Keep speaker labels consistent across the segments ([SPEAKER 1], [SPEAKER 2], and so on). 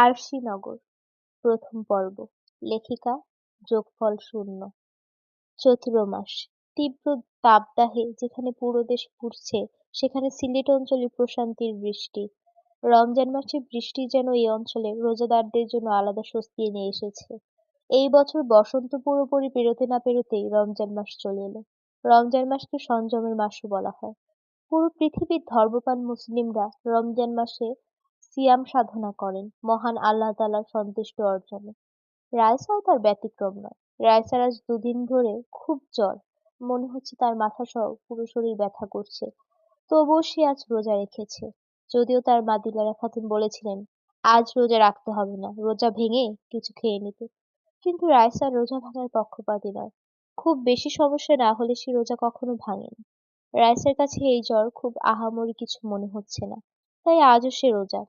[SPEAKER 1] আরশিনগর প্রথম পর্ব। লেখিকা যোগফল শূন্য। চৈত্র মাস। তীব্র তাপদাহে যেখানে পুরো দেশ পুড়ছে, সেখানে সিলেট অঞ্চলে প্রশান্তির বৃষ্টি। রমজান মাসে বৃষ্টি যেন এই অঞ্চলের রোজাদারদের জন্য আলাদা স্বস্তি এনে এসেছে। এই বছর বসন্ত পুরোপুরি পেরোতে না পেরোতেই রমজান মাস চলে এলো। রমজান মাসকে সংযমের মাসও বলা হয়। পুরো পৃথিবীর ধর্মপ্রাণ মুসলিমরা রমজান মাসে সিয়াম সাধনা করেন মহান আল্লাহ তাআলার সন্তুষ্টি অর্জনে। রাইসাও তার ব্যতিক্রম নয়। রাইসার আজ দুদিন ধরে খুব জ্বর। মনে হচ্ছে তার মাথা সহ পুরো শরীর ব্যথা করছে। তবুও সে আজ রোজা রেখেছে। যদিও তার মা দিলারা খাতুন বলেছিলেন আজ রোজা রাখতে হবে না, রোজা ভেঙে কিছু খেয়ে নিতে। কিন্তু রাইসা রোজা ভাঙার পক্ষপাতী নয়। খুব বেশি সমস্যা না হলে সে রোজা কখনো ভাঙে না। রাইসার কাছে এই জ্বর খুব আহামরি কিছু মনে হচ্ছে না। তাই আজও সে রোজা।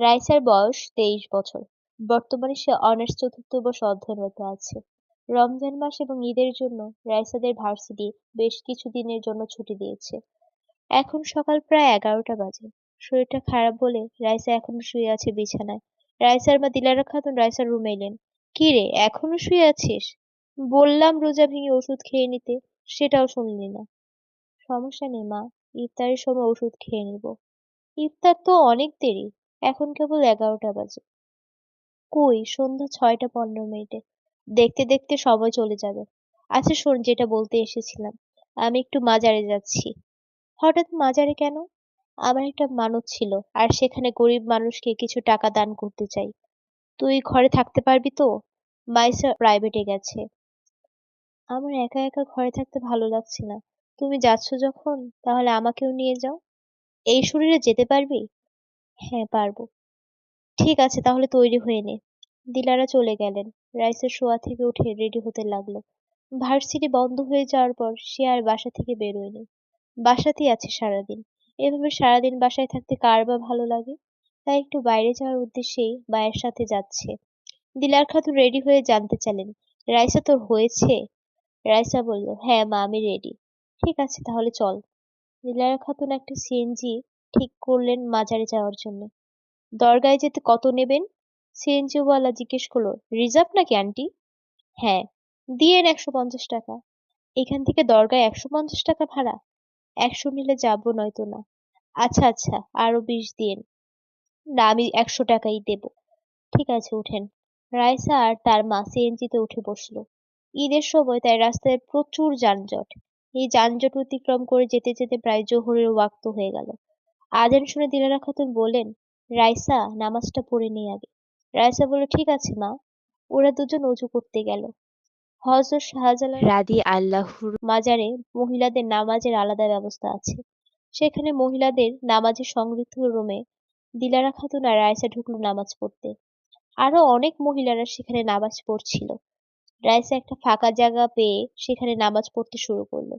[SPEAKER 1] রাইসার বয়স 23 বছর। বর্তমানে সে অনার্স চতুর্থ বর্ষে অধ্যয়নরত আছে। রমজান মাস এবং ঈদের জন্য রাইসাদের ভার্সিটি বেশ কিছু দিনের জন্য ছুটি দিয়েছে। এখন সকাল প্রায় 11টা বাজে। শরীরটা খারাপ বলে রাইসা এখনো শুয়ে আছে বিছানায়। রাইসার মা দিলারা খাতুন রাইসার রুমে এলেন। কি রে, এখনো শুয়ে আছিস? বললাম রোজা ভেঙে ওষুধ খেয়ে নিতে, সেটাও শুনলি না। সমস্যা নেই মা, ইফতারের সময় ওষুধ খেয়ে নিব। ইফতার তো অনেক দেরি, এখন কেবল 11টা বাজে। কই, সন্ধ্যা 6টা 15 মিনিটে। দেখতে দেখতে সময় চলে যাবে। আচ্ছা শোন, যেটা বলতে এসেছিলাম, আমি একটু মাজারে যাচ্ছি। হঠাৎ মাজারে কেন? আমার একটা মানত ছিল, আর সেখানে গরিব মানুষকে কিছু টাকা দান করতে চাই। তুই ঘরে থাকতে পারবি তো? মাইসা প্রাইভেটে গেছে। আমার একা একা ঘরে থাকতে ভালো লাগছে না। তুমি যাচ্ছ যখন, তাহলে আমাকেও নিয়ে যাও। এই শরীরে যেতে পারবি? হ্যাঁ, পারবো। ঠিক আছে, তাহলে তৈরি হয়ে নে। দিলারা চলে গেলেন। রাইসা শোয়া থেকে উঠে রেডি হতে লাগলো। ভার্সিটি বন্ধ হয়ে যাওয়ার পর সে আর বাসা থেকে বেরোয়নি। বাসাতেই আছে সারাদিন। এভাবে সারাদিন বাসায় থাকতে কার বা ভালো লাগে? তাই একটু বাইরে যাওয়ার উদ্দেশ্যেই মায়ের সাথে যাচ্ছে। দিলার খাতুন রেডি হয়ে জানতে চাইলেন, রাইসা তোর হয়েছে? রাইসা বলল, হ্যাঁ মা, আমি রেডি। ঠিক আছে, তাহলে চল। দিলারা খাতুন একটা সিএনজি ঠিক করলেন মাজারে যাওয়ার জন্য। দরগায় যেতে কত নেবেন? সিএনজিওয়ালা জিজ্ঞেস করলো, রিজার্ভ নাকি আন্টি? হ্যাঁ। দিয়েন 150 টাকা। এখান থেকে দরগায় 150 টাকা ভাড়া? 100 নিলে যাবো, নয়তো না। আচ্ছা আচ্ছা, আরো 20 দিয়েন। না, আমি 100 টাকাই দেব। ঠিক আছে, উঠেন। রাইসা আর তার মা সিএনজিতে উঠে বসলো। ঈদের সময় তাই রাস্তায় প্রচুর যানজট। এই যানজট অতিক্রম করে যেতে যেতে প্রায় জোহরের ওয়াক্ত হয়ে গেল। আজান শুনে দিলারা খাতুন বললেন, রাইসা, নামাজটা পড়ে নিই আগে। রাইসা বলল, ঠিক আছে মা। ওরা দুজন অজু করতে গেল। হযরত শাহজালাল রাদি আল্লাহুর মাজারে মহিলাদের নামাজের আলাদা ব্যবস্থা আছে। সেখানে মহিলাদের নামাজের সংরক্ষিত রুমে দিলারা খাতুন আর রাইসা ঢুকলো নামাজ পড়তে। আরো অনেক মহিলারা সেখানে নামাজ পড়ছিল। রাইসা একটা ফাঁকা জায়গা পেয়ে সেখানে নামাজ পড়তে শুরু করলো।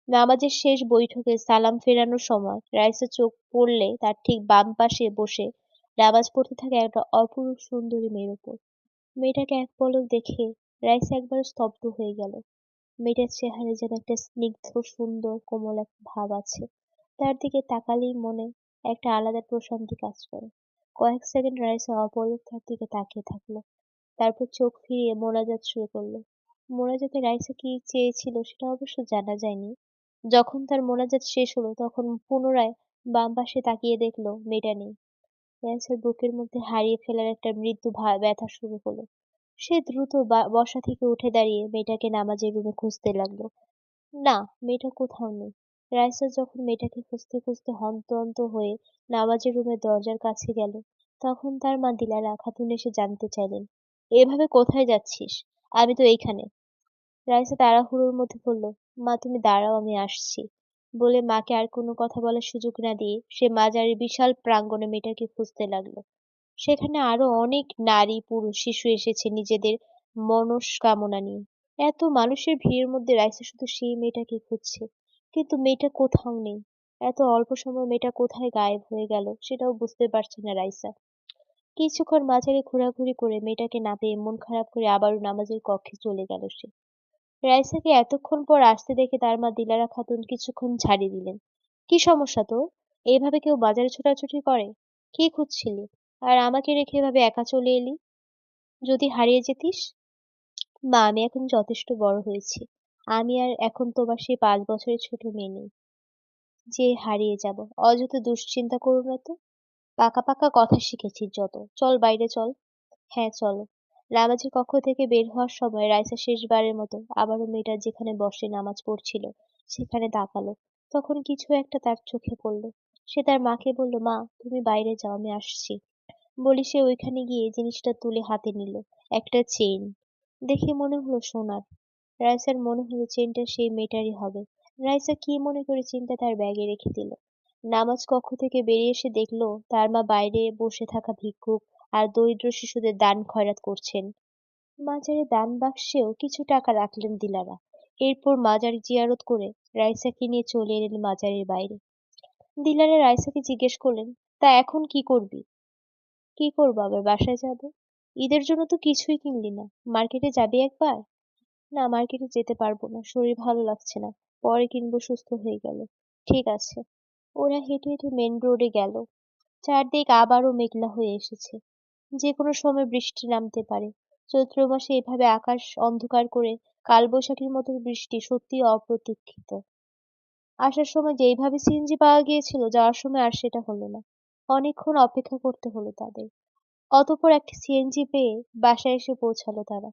[SPEAKER 1] নামাজের শেষ বৈঠকে সালাম ফেরানোর সময় রাইসা চোখ পড়লে তার ঠিক বাম পাশে বসে নামাজ পড়তে থাকে একটা অপরূপ সুন্দরী মেয়ের উপর। মেয়েটাকে এক পলক দেখে রাইসা একবার স্তব্ধ হয়ে গেল। মেয়েটার চেহারায় যেন একটা স্নিগ্ধ সুন্দর কোমল এক ভাব আছে। তার দিকে তাকালেই মনে একটা আলাদা প্রশান্তি কাজ করে। কয়েক সেকেন্ড রাইসা অপলক তার দিকে তাকিয়ে থাকলো। তারপর চোখ ফিরিয়ে মোনাজাত শুরু করলো। মোনাজাতে রাইসা কি চেয়েছিল সেটা অবশ্য জানা যায়নি। যখন তার মোনাজাত শেষ হলো তখন পুনরায় বাম পাশে তাকিয়ে দেখলো মেয়েটা নেই। রাইসার বুকের মধ্যে হারিয়ে ফেলার একটা মৃদু ব্যথা শুরু হলো। সে দ্রুত বসা থেকে উঠে দাঁড়িয়ে মেয়েটাকে নামাজের রুমে খুঁজতে লাগলো। না, মেয়েটা কোথাও নেই। রাইসা যখন মেয়েটাকে খুঁজতে খুঁজতে হন্তদন্ত হয়ে নামাজের রুমের দরজার কাছে গেল, তখন তার মা দিলারা খাতুন এসে জানতে চাইলেন, এভাবে কোথায় যাচ্ছিস? আমি তো এইখানে। রাইসা তাড়াহুড়োর মধ্যে বলল, মা তুমি দাঁড়াও, আমি আসছি। বলে মাকে আর কোনো কথা বলার সুযোগ না দিয়ে সে মাজারের বিশাল প্রাঙ্গণে মেয়েটাকে খুঁজতে লাগলো। সেখানে আরো অনেক নারী পুরুষ শিশু এসেছে নিজেদের মনস্কামনা নিয়ে। এত মানুষের ভিড়ের মধ্যে রাইসা শুধু সেই মেয়েটাকে খুঁজছে, কিন্তু মেয়েটা কোথাও নেই। এত অল্প সময় মেয়েটা কোথায় গায়েব হয়ে গেল সেটাও বুঝতে পারছে না রাইসা। কিছুক্ষণ মাঝারে ঘোরাঘুরি করে মেয়েটাকে না পেয়ে মন খারাপ করে আবারও নামাজের কক্ষে চলে গেল সে। রাইসাকে এতক্ষণ পর আসতে দেখে তার মা দিলারা খাতুন কিছুক্ষণ ঝাড়ি দিলেন। কি সমস্যা তোর? এইভাবে কেউ বাজারে ছোটাছুটি করে? কি খুঁজছিলি? আর আমাকে রেখে এভাবে একা চলে এলি? যদি হারিয়ে যেতিস? মা, আমি এখন যথেষ্ট বড় হয়েছি। আমি আর এখন তোমার সেই ৫ বছরের ছোট মেয়ে নেই যে হারিয়ে যাব। অযথা দুশ্চিন্তা করো না তো। পাকা পাকা কথা শিখেছিস যত। চল বাইরে চল। হ্যাঁ, চলো। নামাজের কক্ষ থেকে বের হওয়ার সময় রাইসা শেষবারের মতো আবারও মেয়েটা যেখানে বসে নামাজ পড়ছিল সেখানে তাকালো। তখন কিছু একটা তার চোখে পড়ল। সে তার মাকে বলল, মা, তুমি বাইরে যাও, আমি আসছি। বলি সে ওইখানে গিয়ে জিনিসটা তুলে হাতে নিল। একটা চেইন। দেখে মনে হলো সোনার। রাইসার মনে হলো চেইনটা সেই মেয়েটারই হবে। রাইসা কি মনে করে চেইনটা তার ব্যাগে রেখে দিল। নামাজ কক্ষ থেকে বেরিয়ে এসে দেখলো তার মা বাইরে বসে থাকা ভিক্ষুক আর দরিদ্র শিশুদের দান খয়রাত করছেন। মাজারে দান বাক্সেও কিছু টাকা রাখলেন দিলারা। এরপর মাজার জিয়ারত করে রাইসাকে নিয়ে চলে এলেন মাজারের বাইরে। দিলারা রাইসাকে জিজ্ঞেস করলেন, তা এখন কি করবি? কি করবো আবার, বাসায় যাব। ঈদের জন্য তো কিছুই কিনলি না। মার্কেটে যাবি একবার? না, মার্কেটে যেতে পারবো না, শরীর ভালো লাগছে না। পরে কিনবো সুস্থ হয়ে গেলে। ঠিক আছে। ওরা হেঁটে হেঁটে মেন রোডে গেল। চারদিক আবারও মেঘলা হয়ে এসেছে। যে কোনো সময় বৃষ্টি নামতে পারে। চৈত্র মাসে এভাবে আকাশ অন্ধকার করে কালবৈশাখীর মতো বৃষ্টি সত্যিই অপ্রতীক্ষিত। আসার সময় যেইভাবে সিএনজি পাওয়া গিয়েছিল, যাওয়ার সময় আর সেটা হলো না। অনেকক্ষণ অপেক্ষা করতে হলো তাদের। অতঃপর একটা সিএনজি পেয়ে বাসায় এসে পৌঁছালো তারা।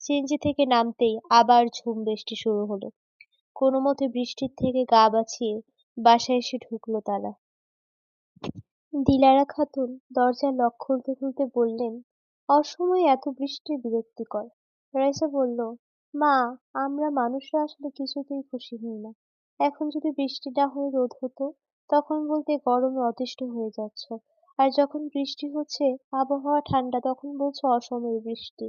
[SPEAKER 1] সিএনজি থেকে নামতেই আবার ঝুম বৃষ্টি শুরু হলো। কোনোমতে বৃষ্টির থেকে গা বাঁচিয়ে বাসায় এসে ঢুকলো তারা। দিলারা খাতুন দরজার লক খুলতে খুলতে বললেন, অসময়ে এত বৃষ্টি বিরক্তিকর। রাইসা বলল, মা, আমরা মানুষরা আসলে কিছুতেই খুশি হই না। এখন যদি বৃষ্টি না হয়ে রোদ হতো, তখন বলতে গরমে অতিষ্ঠ হয়ে যাচ্ছ। আর যখন বৃষ্টি হচ্ছে, আবহাওয়া ঠান্ডা, তখন বলছো অসময়ে বৃষ্টি।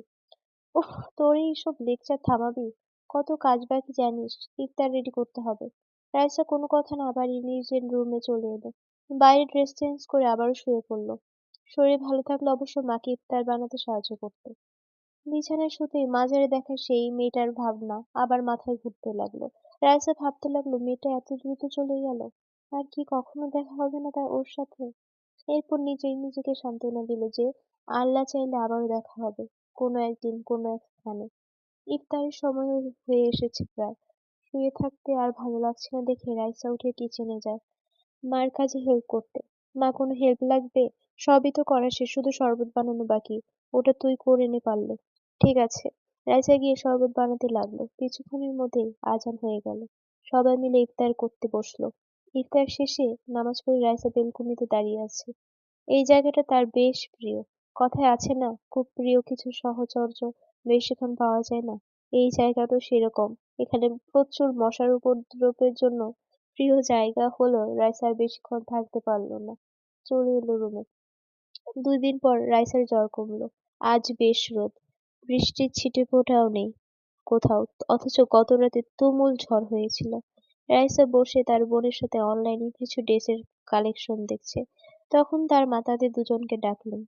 [SPEAKER 1] উফ, তোর এইসব লেকচার থামাবি? কত কাজ বাকি জানিস? ইফতার রেডি করতে হবে। রাইসা কোনো কথা না বাড়িয়ে নিজের রুমে চলে এলো। বাইরে ড্রেস চেঞ্জ করে আবারও শুয়ে পড়লো। শরীর ভালো থাকলে অবশ্য মাকে ইফতার বানাতে সাহায্য করতো। বিছানায় শুতেই মাঝারে দেখা সেই মেয়েটার ভাবনা আবার মাথায় ঘুরতে লাগলো। রাইসা ভাবতে লাগলো, মেয়েটা এত দ্রুত চলে গেল। আর কি কখনো দেখা হবে না তার ওর সাথে? এরপর নিজেই নিজেকে সান্ত্বনা দিল যে আল্লাহ চাইলে আবারও দেখা হবে, কোনো একদিন কোনো এক স্থানে। ইফতারের সময় হয়ে এসেছে প্রায়। শুয়ে থাকতে আর ভালো লাগছে না দেখে রাইসা উঠে কিচেনে যায় মার কাজে হেল্প করতে। মা, কোনো হেল্প লাগবে? সবই তো করা শেষ, শুধু শরবত বানানো বাকি। ওটা তুই করে নে পারলে। ঠিক আছে। রাইসা গিয়ে শরবত বানাতে লাগলো। কিছুক্ষণের মধ্যেই আজান হয়ে গেল। সবাই মিলে ইফতার করতে বসলো। ইফতার শেষে নামাজ পড়ে রাইসা বেলকনিতে দাঁড়িয়ে আছে। এই জায়গাটা তার বেশ প্রিয়। কথায় আছে না, খুব প্রিয় কিছু সহচর্য বেশিক্ষণ পাওয়া যায় না। এই জায়গাটাও সেরকম। এখানে প্রচুর মশার উপদ্রবের জন্য প্রিয় জায়গা হলেও রাইসা আর বেশিক্ষণ থাকতে পারল না। চলে এলো রুমে। ২ দিন পর রাইসার জ্বর কমলো। আজ বেশ রোদ। বৃষ্টির ছিটেফোঁটাও নেই কোথাও। অথচ গত রাতে তুমুল ঝড় হয়েছিল। রাইসা বসে তার বোনের সাথে অনলাইনে কিছু ড্রেসের কালেকশন দেখছে। তখন তার মা তাদের দুজনকে ডাকলেন।